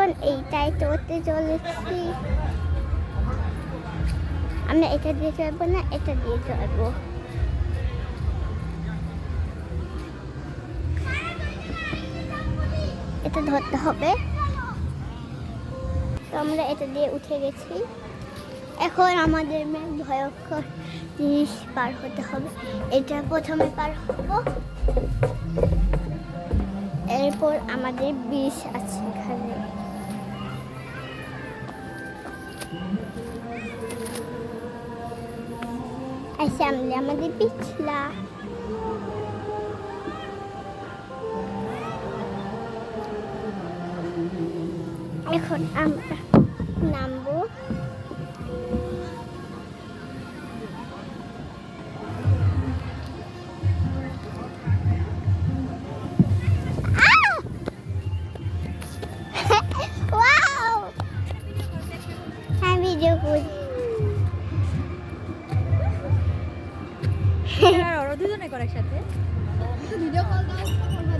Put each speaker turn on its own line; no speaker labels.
এখন এইটাই চড়তে চলেছি। আমরা এটা দিয়ে চড়বো না, এটা দিয়ে চড়বো। এটা ধরতে হবে। তো আমরা এটা দিয়ে উঠে গেছি। এখন আমাদের ভয়ঙ্কর জিনিস পার হতে হবে। এটা প্রথমে পার হব, এরপর আমাদের বিষ আছে এখানে। সামনে আমাদের পিছলা। এখন আমরা নামবো। হ্যাঁ, ভিডিও করি।
আর ওরা দুজনে করে একসাথে ভিডিও কল দাও।